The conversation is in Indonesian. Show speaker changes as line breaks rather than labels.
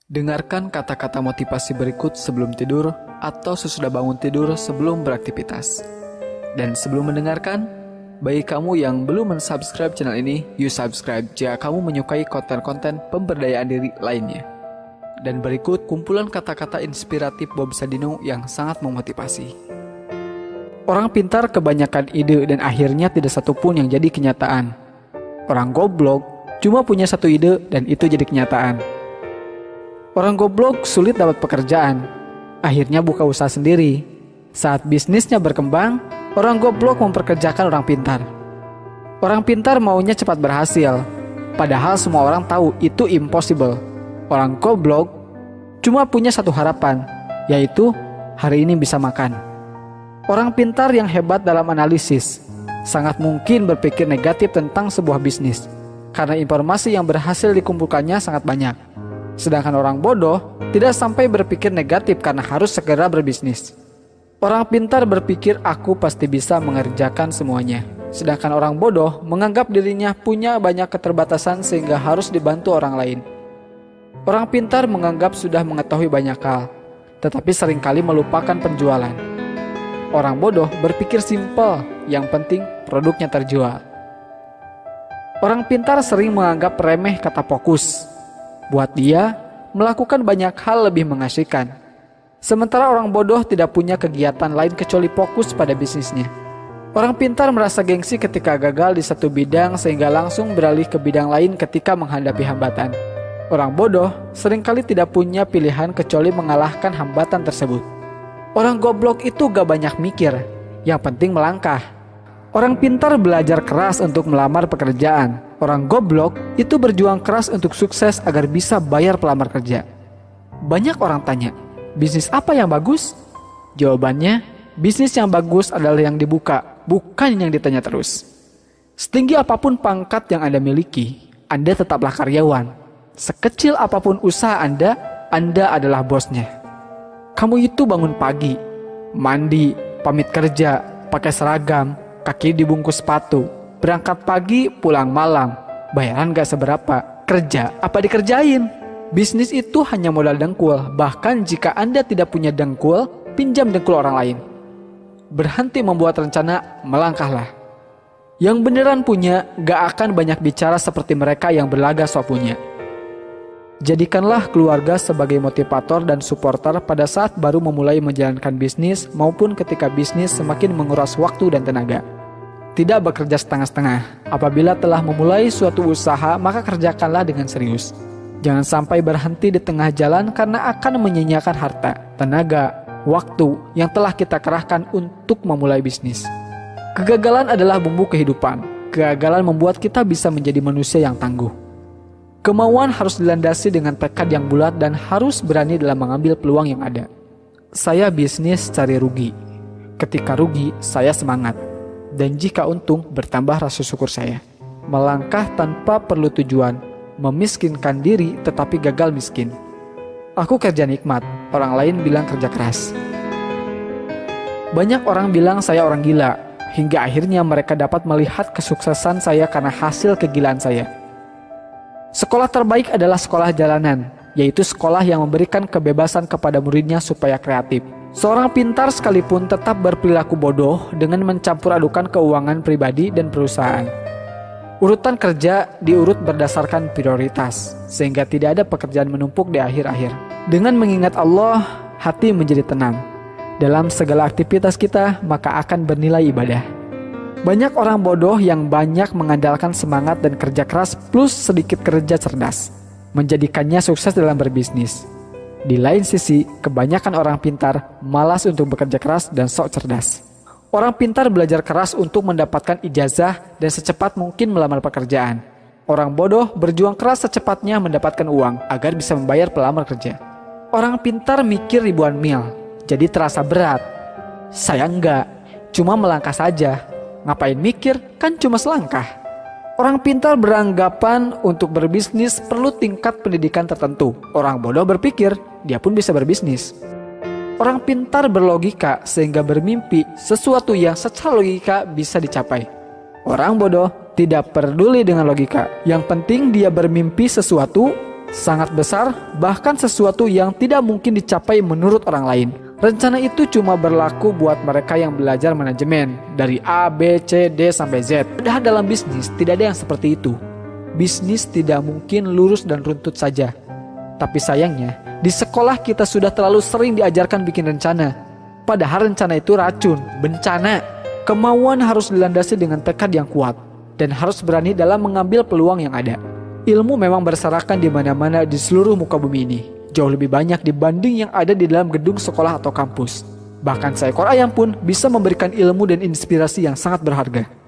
Dengarkan kata-kata motivasi berikut sebelum tidur atau sesudah bangun tidur sebelum beraktivitas. Dan sebelum mendengarkan, bagi kamu yang belum mensubscribe channel ini, yuk subscribe jika kamu menyukai konten-konten pemberdayaan diri lainnya. Dan berikut kumpulan kata-kata inspiratif Bob Sadino yang sangat memotivasi. Orang pintar kebanyakan ide dan akhirnya tidak satupun yang jadi kenyataan. Orang goblok cuma punya satu ide dan itu jadi kenyataan. Orang goblok sulit dapat pekerjaan, akhirnya buka usaha sendiri. Saat bisnisnya berkembang, orang goblok memperkerjakan orang pintar. Orang pintar maunya cepat berhasil, padahal semua orang tahu itu impossible. Orang goblok cuma punya satu harapan, yaitu hari ini bisa makan. Orang pintar yang hebat dalam analisis sangat mungkin berpikir negatif tentang sebuah bisnis, karena informasi yang berhasil dikumpulkannya sangat banyak. Sedangkan orang bodoh tidak sampai berpikir negatif karena harus segera berbisnis. Orang pintar berpikir aku pasti bisa mengerjakan semuanya. Sedangkan orang bodoh menganggap dirinya punya banyak keterbatasan sehingga harus dibantu orang lain. Orang pintar menganggap sudah mengetahui banyak hal, tetapi seringkali melupakan penjualan. Orang bodoh berpikir simpel, yang penting produknya terjual. Orang pintar sering menganggap remeh kata fokus. Buat dia, melakukan banyak hal lebih mengasihkan. Sementara orang bodoh tidak punya kegiatan lain kecuali fokus pada bisnisnya. Orang pintar merasa gengsi ketika gagal di satu bidang sehingga langsung beralih ke bidang lain ketika menghadapi hambatan. Orang bodoh seringkali tidak punya pilihan kecuali mengalahkan hambatan tersebut. Orang goblok itu gak banyak mikir, yang penting melangkah. Orang pintar belajar keras untuk melamar pekerjaan. Orang goblok itu berjuang keras untuk sukses agar bisa bayar pelamar kerja. Banyak orang tanya, bisnis apa yang bagus? Jawabannya, bisnis yang bagus adalah yang dibuka, bukan yang ditanya terus. Setinggi apapun pangkat yang Anda miliki, Anda tetaplah karyawan. Sekecil apapun usaha Anda adalah bosnya. Kamu itu bangun pagi, mandi, pamit kerja, pakai seragam, kaki dibungkus sepatu, berangkat pagi, pulang malam, bayaran gak seberapa, kerja apa dikerjain? Bisnis itu hanya modal dengkul, bahkan jika Anda tidak punya dengkul, pinjam dengkul orang lain. Berhenti membuat rencana, melangkahlah. Yang beneran punya gak akan banyak bicara seperti mereka yang berlagak sok punya. Jadikanlah keluarga sebagai motivator dan supporter pada saat baru memulai menjalankan bisnis maupun ketika bisnis semakin menguras waktu dan tenaga. Tidak bekerja setengah-setengah. Apabila telah memulai suatu usaha, maka kerjakanlah dengan serius. Jangan sampai berhenti di tengah jalan karena akan menyia-nyiakan harta, tenaga, waktu yang telah kita kerahkan untuk memulai bisnis. Kegagalan adalah bumbu kehidupan. Kegagalan membuat kita bisa menjadi manusia yang tangguh. Kemauan harus dilandasi dengan tekad yang bulat dan harus berani dalam mengambil peluang yang ada. Saya bisnis cari rugi. Ketika rugi, saya semangat. Dan jika untung, bertambah rasa syukur saya. Melangkah tanpa perlu tujuan, memiskinkan diri tetapi gagal miskin. Aku kerja nikmat, orang lain bilang kerja keras. Banyak orang bilang saya orang gila, hingga akhirnya mereka dapat melihat kesuksesan saya karena hasil kegilaan saya. Sekolah terbaik adalah sekolah jalanan, yaitu sekolah yang memberikan kebebasan kepada muridnya supaya kreatif. Seorang pintar sekalipun tetap berperilaku bodoh dengan mencampur adukan keuangan pribadi dan perusahaan. Urutan kerja diurut berdasarkan prioritas, sehingga tidak ada pekerjaan menumpuk di akhir-akhir. Dengan mengingat Allah, hati menjadi tenang. Dalam segala aktivitas kita, maka akan bernilai ibadah. Banyak orang bodoh yang banyak mengandalkan semangat dan kerja keras plus sedikit kerja cerdas, menjadikannya sukses dalam berbisnis. Di lain sisi, kebanyakan orang pintar malas untuk bekerja keras dan sok cerdas. Orang pintar belajar keras untuk mendapatkan ijazah dan secepat mungkin melamar pekerjaan. Orang bodoh berjuang keras secepatnya mendapatkan uang agar bisa membayar pelamar kerja. Orang pintar mikir ribuan mil, jadi terasa berat. Saya enggak, cuma melangkah saja. Ngapain mikir, kan cuma selangkah. Orang pintar beranggapan untuk berbisnis perlu tingkat pendidikan tertentu. Orang bodoh berpikir dia pun bisa berbisnis. Orang pintar berlogika sehingga bermimpi sesuatu yang secara logika bisa dicapai. Orang bodoh tidak peduli dengan logika. Yang penting dia bermimpi sesuatu sangat besar, bahkan sesuatu yang tidak mungkin dicapai menurut orang lain. Rencana itu cuma berlaku buat mereka yang belajar manajemen dari A, B, C, D, sampai Z. Padahal dalam bisnis tidak ada yang seperti itu. Bisnis tidak mungkin lurus dan runtut saja. Tapi sayangnya, di sekolah kita sudah terlalu sering diajarkan bikin rencana. Padahal rencana itu racun, bencana. Kemauan harus dilandasi dengan tekad yang kuat dan harus berani dalam mengambil peluang yang ada. Ilmu memang berserakan di mana-mana di seluruh muka bumi ini. Jauh lebih banyak dibanding yang ada di dalam gedung sekolah atau kampus. Bahkan seekor ayam pun bisa memberikan ilmu dan inspirasi yang sangat berharga.